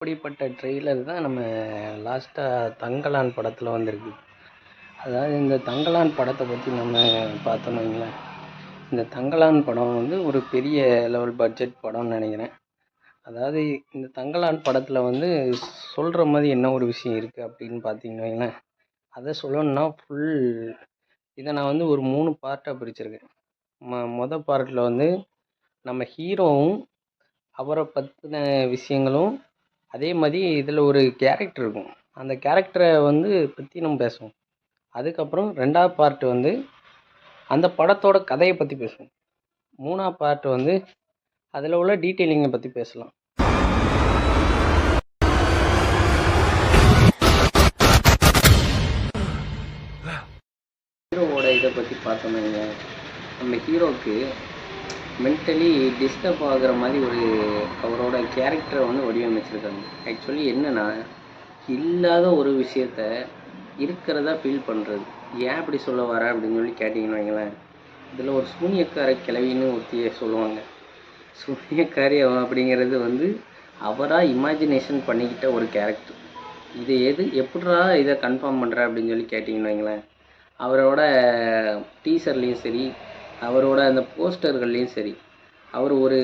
அப்படிப்பட்ட ட்ரெய்லர் தான் நம்ம லாஸ்ட்டாக தங்கலான் படத்தில் வந்திருக்கு. அதாவது இந்த தங்கலான் படத்தை பற்றி நம்ம பார்த்தோம்னு வைங்களேன், இந்த தங்கலான் படம் வந்து ஒரு பெரிய லெவல் பட்ஜெட் படம்னு நினைக்கிறேன். அதாவது இந்த தங்கலான் படத்தில் வந்து சொல்கிற மாதிரி என்ன ஒரு விஷயம் இருக்குது அப்படின்னு பார்த்தீங்கன்னு வைங்களேன், அதை சொல்லணுன்னா இதை நான் வந்து ஒரு 3 பார்ட்டாக பிரிச்சிருக்கேன். மொதல் பார்ட்டில் வந்து நம்ம ஹீரோவும் அவரை பற்றின விஷயங்களும், அதே மாதிரி இதில் ஒரு கேரக்டர் இருக்கும், அந்த கேரக்டரை வந்து பற்றி நம்ம பேசுவோம். அதுக்கப்புறம் 2வது பார்ட் வந்து அந்த படத்தோட கதையை பற்றி பேசுவோம். 3வது பார்ட் வந்து அதில் உள்ள டீட்டெயிலிங்கை பற்றி பேசலாம். ஹீரோவோட இதை பற்றி பார்த்தோம்னா, நம்ம ஹீரோவுக்கு மென்டலி டிஸ்டர்ப் ஆகுற மாதிரி ஒரு அவரோட கேரக்டரை வந்து வடிவமைச்சிருக்காங்க. ஆக்சுவலி என்னென்னா, இல்லாத ஒரு விஷயத்த இருக்கிறதா ஃபீல் பண்ணுறது. ஏன் அப்படி சொல்ல வர அப்படின்னு சொல்லி கேட்டிங்கன்னு வைங்களேன், இதில் ஒரு சூனியக்கார கிழவின்னு ஒருத்தியை சொல்லுவாங்க. சூனியக்காரி அப்படிங்கிறது வந்து அவராக இமேஜினேஷன் பண்ணிக்கிட்ட ஒரு கேரக்டர். இது எப்படிரா இதை கன்ஃபார்ம் பண்ணுற அப்படின்னு சொல்லி கேட்டிங்கன்னு வைங்களேன், அவரோட டீசர்லேயும் சரி, அவரோட அந்த போஸ்டர்கள்லேயும் சரி, அவர் ஒரு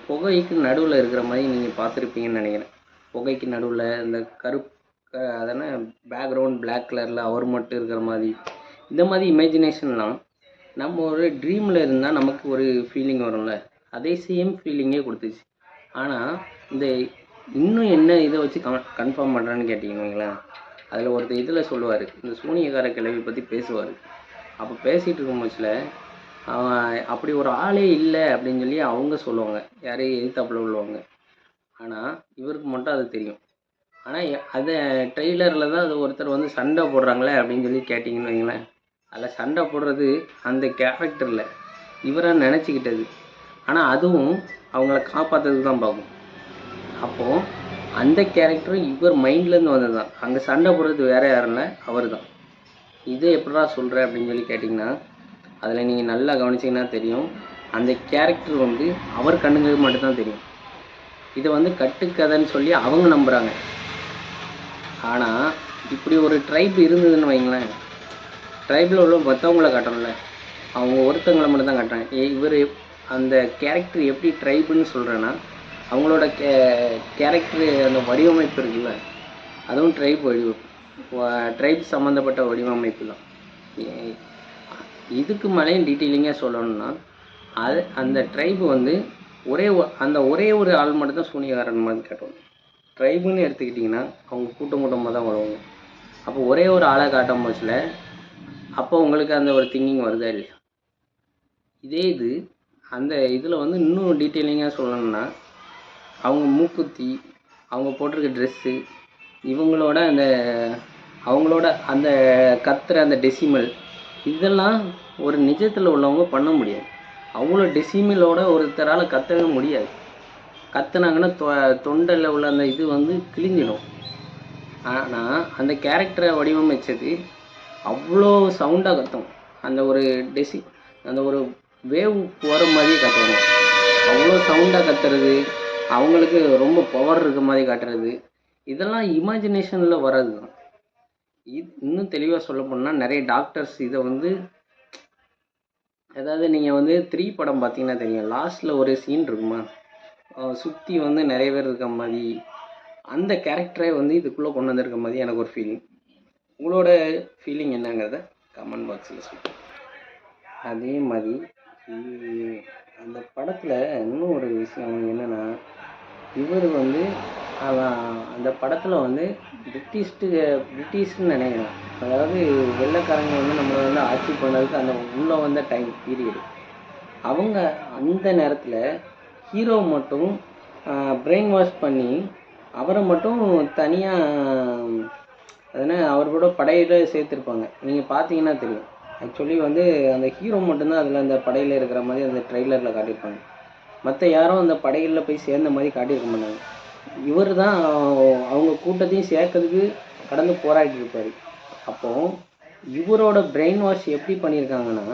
புகைக்கு நடுவில் இருக்கிற மாதிரி நீங்கள் பார்த்துருப்பீங்கன்னு நினைக்கிறேன். புகைக்கு நடுவில் இந்த அதனா பேக்ரவுண்ட் பிளாக் கலரில் அவர் மட்டும் இருக்கிற மாதிரி, இந்த மாதிரி இமேஜினேஷன்லாம் நம்ம ஒரு ட்ரீமில் இருந்தால் நமக்கு ஒரு ஃபீலிங் வரும்ல, அதே சேம் ஃபீலிங்கே கொடுத்துச்சு. ஆனால் இந்த இன்னும் என்ன இதை வச்சு கன்ஃபார்ம் பண்ணுறான்னு கேட்டிங்கன்னு, அதில் ஒருத்தர் இதில் சொல்லுவார், இந்த சூனியக்கார கிழவி பற்றி பேசுவார். அப்போ பேசிகிட்டு இருக்கும் போச்சில் அவன் அப்படி ஒரு ஆளே இல்லை அப்படின்னு சொல்லி அவங்க சொல்லுவாங்க, யாரையும் எதிர்த்தாப்புல உள்ளவங்க. ஆனால் இவருக்கு மட்டும் அது தெரியும். ஆனால் அதை ட்ரெய்லரில் தான் அது ஒருத்தர் வந்து சண்டை போடுறாங்களே அப்படின்னு சொல்லி கேட்டிங்கன்னு வைங்களேன், அதில் சண்டை போடுறது அந்த கேரக்டரில் இவராக நினச்சிக்கிட்டது. ஆனால் அதுவும் அவங்கள காப்பாற்றுறதுக்கு தான் பார்க்கும். அப்போது அந்த கேரக்டரும் இவர் மைண்ட்லேருந்து வந்தது தான். அங்கே சண்டை போடுறது வேறு யாரும் இல்லை, அவர் தான். இதை எப்படா சொல்கிற அப்படின்னு சொல்லி கேட்டிங்கன்னா, அதில் நீங்கள் நல்லா கவனிச்சிங்கன்னா தெரியும், அந்த கேரக்டர் வந்து அவர் கண்ணுங்களுக்கு மட்டும்தான் தெரியும். இதை வந்து கட்டுக்கதைன்னு சொல்லி அவங்க நம்புகிறாங்க. ஆனால் இப்படி ஒரு ட்ரைப் இருந்ததுன்னு வைங்களேன், ட்ரைபில் உள்ள மற்றவங்கள காட்டணும்ல, அவங்க ஒருத்தவங்களை மட்டும் தான் காட்டுறாங்க. இவர் அந்த கேரக்டர் எப்படி ட்ரைபுன்னு சொல்கிறேன்னா, அவங்களோட கேரக்டர் அந்த வடிவமைப்பு இருக்குல்ல, அதுவும் ட்ரைப் சம்மந்தப்பட்ட வடிவமைப்பு தான். இதுக்கு மேலேயும் டீட்டெயிலிங்காக சொல்லணும்னா, அந்த ட்ரைபு வந்து ஒரே ஒரு ஆள் மட்டும்தான் சூனியக்காரன் மாதிரி காட்டுவாங்க. ட்ரைபுன்னு எடுத்துக்கிட்டிங்கன்னா அவங்க கூட்டமாக தான் வருவாங்க. அப்போ ஒரே ஒரு ஆளை காட்டும் போச்சில் அப்போ உங்களுக்கு அந்த ஒரு திங்கிங் வருதா இல்லையா? இதே அந்த இதில் வந்து இன்னும் டீட்டெயிலிங்காக சொல்லணும்னா, அவங்க மூக்குத்தி, அவங்க போட்டிருக்க ட்ரெஸ்ஸு, இவங்களோட அவங்களோட அந்த கத்துற அந்த டெசிமல், இதெல்லாம் ஒரு நிஜத்தில் உள்ளவங்க பண்ண முடியாது. அவ்வளோ டெசிமலோட ஒருத்தரால் கத்தவே முடியாது. கத்துனாங்கன்னா தொண்டையில் உள்ள அந்த இது வந்து கிழிஞ்சிடும். ஆனால் அந்த கேரக்டரை வடிவமைச்சது அவ்வளோ சவுண்டாக கத்தும். அந்த ஒரு வேவ் போகிற மாதிரியே கத்துவாங்க. அவ்வளோ சவுண்டாக கத்துறது, அவங்களுக்கு ரொம்ப பவர் இருக்க மாதிரி காட்டுறது, இதெல்லாம் இமேஜினேஷனில் வர்றது தான். இன்னும் தெளிவாக சொல்ல போனால் நிறைய டாக்டர்ஸ் இதை வந்து, அதாவது நீங்கள் வந்து 3 படம் பார்த்தீங்கன்னா தெரியும், லாஸ்ட்டில் ஒரு சீன் இருக்குமா, சுற்றி வந்து நிறைய பேர் இருக்க மாதிரி, அந்த கேரக்டரை வந்து இதுக்குள்ளே கொண்டு வந்திருக்க மாதிரி எனக்கு ஒரு ஃபீலிங். உங்களோட ஃபீலிங் என்னங்கிறத கமெண்ட் பாக்ஸில் சொல்லுங்கள். அதே மாதிரி அந்த படத்தில் இன்னும் ஒரு விஷயம் என்னென்னா, இவர் வந்து அந்த படத்தில் வந்து பிரிட்டிஷ்னு நினைக்கிறேன், அதாவது வெள்ளைக்காரங்க வந்து நம்மளை வந்து ஆட்சி பண்ணதுக்கு அந்த உள்ளே வந்த டைம் பீரியடு, அவங்க அந்த நேரத்தில் ஹீரோ மட்டும் பிரெயின் வாஷ் பண்ணி அவரை மட்டும் தனியாக அவர் கூட படையில் சேர்த்துருப்பாங்க. நீங்கள் பார்த்தீங்கன்னா தெரியும். ஆக்சுவலி வந்து அந்த ஹீரோ மட்டும்தான் அதில் அந்த படையில் இருக்கிற மாதிரி அந்த ட்ரெய்லரில் காட்டியிருப்பாங்க. மற்ற யாரும் அந்த படைகளில் போய் சேர்ந்த மாதிரி காட்டியிருக்க மாட்டாங்க. இவர் தான் அவங்க கூட்டத்தையும் சேர்க்கறதுக்கு கடந்து போராடிட்டு இருப்பார். அப்போது இவரோட பிரெயின் வாஷ் எப்படி பண்ணியிருக்காங்கன்னா,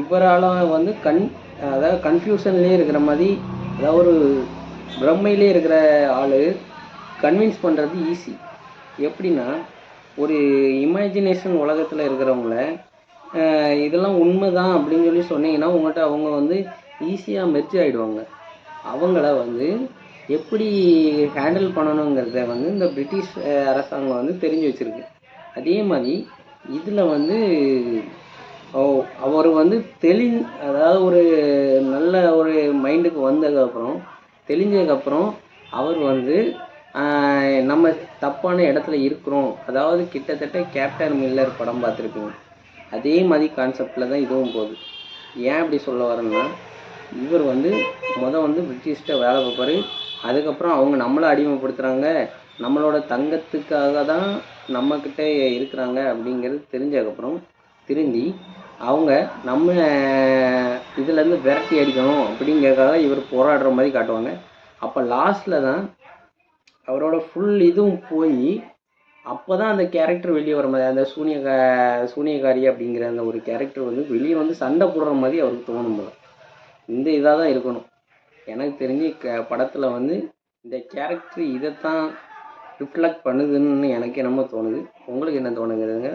இவரால் வந்து அதாவது கன்ஃபியூஷன்லேயே இருக்கிற மாதிரி, அதாவது ஒரு பிரம்மையிலே இருக்கிற ஆள் கன்வின்ஸ் பண்ணுறது ஈஸி. எப்படின்னா, ஒரு இமேஜினேஷன் உலகத்தில் இருக்கிறவங்கள இதெல்லாம் உண்மைதான் அப்படின்னு சொல்லி சொன்னீங்கன்னா உங்கள்கிட்ட அவங்க வந்து ஈஸியாக மெர்ஜ் ஆகிடுவாங்க. அவங்கள வந்து எப்படி ஹேண்டில் பண்ணணுங்கிறத வந்து இந்த பிரிட்டிஷ் அரசாங்கம் வந்து தெரிஞ்சு வச்சுருக்கு. அதே மாதிரி இதில் வந்து அவர் வந்து அதாவது ஒரு நல்ல ஒரு மைண்டுக்கு வந்ததுக்கப்புறம் தெளிஞ்சதுக்கப்புறம் அவர் வந்து நம்ம தப்பான இடத்துல இருக்கிறோம். அதாவது கிட்டத்தட்ட கேப்டன் மில்லர் படம் பார்த்துருக்குங்க. அதே மாதிரி கான்செப்டில் தான் இதுவும் போகுது. ஏன் அப்படி சொல்ல வரேன்னா, இவர் வந்து வந்து பிரிட்டிஷ்கிட்ட வேலை பார்ப்பார். அதுக்கப்புறம் அவங்க நம்மளை அடிமைப்படுத்துகிறாங்க, நம்மளோட தங்கத்துக்காக தான் நம்மக்கிட்ட இருக்கிறாங்க அப்படிங்கிறது தெரிஞ்சதுக்கப்புறம் திருந்தி அவங்க நம்ம இதுலேருந்து விரட்டி அடிக்கணும் அப்படிங்கிறதுக்காக இவர் போராடுற மாதிரி காட்டுவாங்க. அப்போ லாஸ்ட்டில் தான் அவரோட ஃபுல் இதுவும் போய் அப்போ தான் அந்த கேரக்டர் வெளியே வர மாதிரி, அந்த சூனியக்காரி அப்படிங்கிற அந்த ஒரு கேரக்டர் வந்து வெளியே வந்து சண்டை போடுற மாதிரி அவருக்கு தோணும் போல. இந்த இதாக தான் இருக்கணும். எனக்கு தெரிஞ்சு படத்தில் வந்து இந்த கேரக்டர் இதைத்தான் ரிஃப்ளெக்ட் பண்ணுதுன்னு எனக்கு என்னமோ தோணுது. உங்களுக்கு என்ன தோணுங்கிறதுங்க?